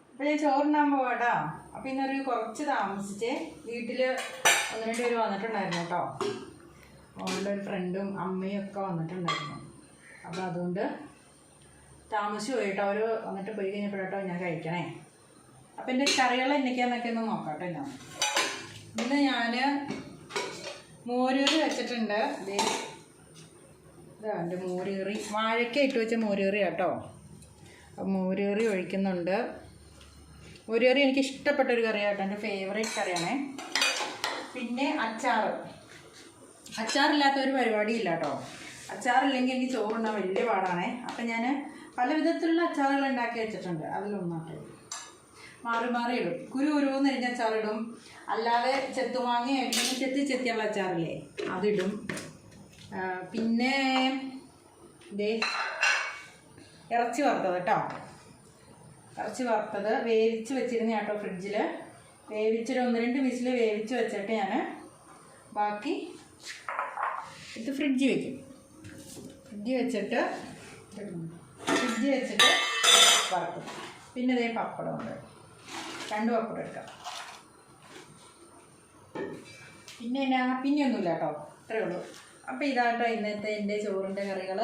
അപ്പോൾ ഞാൻ ചോറുണ്ണാൻ പോവാട്ടോ. അപ്പോൾ ഇന്നൊരു കുറച്ച് താമസിച്ച് വീട്ടിൽ 1-2 പേര് വന്നിട്ടുണ്ടായിരുന്നു കേട്ടോ. അവളുടെ ഒരു ഫ്രണ്ടും അമ്മയും ഒക്കെ വന്നിട്ടുണ്ടായിരുന്നു. അപ്പോൾ അതുകൊണ്ട് താമസിച്ച് പോയിട്ടോ. അവർ വന്നിട്ട് പോയി കഴിഞ്ഞപ്പോഴാട്ടോ ഞാൻ കഴിക്കണേ. അപ്പോൾ എൻ്റെ കറികൾ എന്തൊക്കെയാണെന്നൊക്കെ ഒന്ന് നോക്കട്ടെ. ഇന്ന് ഞാൻ മോരുകറി വെച്ചിട്ടുണ്ട്. ഇതാ എൻ്റെ മോരുകറി, വാഴയ്ക്ക ഇട്ട് വെച്ച മോരുകറി കേട്ടോ. മോരുകറി ഒഴിക്കുന്നുണ്ട്. മോരുകറി എനിക്ക് ഇഷ്ടപ്പെട്ടൊരു കറിയാട്ടോ, എൻ്റെ ഫേവറേറ്റ് കറിയാണേ. പിന്നെ അച്ചാറില്ലാത്ത ഒരു പരിപാടിയില്ല കേട്ടോ. അച്ചാറില്ലെങ്കിൽ എനിക്ക് ചോറുണ്ടാൻ വലിയ പാടാണേ. അപ്പം ഞാൻ പല വിധത്തിലുള്ള അച്ചാറുകൾ ഉണ്ടാക്കി വെച്ചിട്ടുണ്ട്. അതിലൊന്നാട്ടോ മാറി മാറി ഇടും. കുരുന്ന് എരിഞ്ഞ അച്ചാറിടും, അല്ലാതെ ചെത്തുമാങ്ങ ചെത്തിയുള്ള അച്ചാറില്ലേ അതിടും. പിന്നെ ഇറച്ചി വറുത്തത് കേട്ടോ. ഇറച്ചി വറുത്തത് വേവിച്ച് വെച്ചിരുന്ന കേട്ടോ ഫ്രിഡ്ജിൽ. വേവിച്ചൊരു 1-2 വിസിൽ വേവിച്ച് വെച്ചിട്ട് ഞാൻ ബാക്കി ഇത് ഫ്രിഡ്ജിൽ വയ്ക്കും. ഫ്രിഡ്ജിൽ വെച്ചിട്ട് വറുക്കും. പിന്നെ ഇതേ പപ്പടമുണ്ട്, 2 പപ്പടം എടുക്കാം. പിന്നെ ഒന്നുമില്ല കേട്ടോ, ഇത്രയേ ഉള്ളൂ. അപ്പോൾ ഇതാട്ടോ ഇന്നത്തെ എൻ്റെ ചോറിൻ്റെ കറികൾ.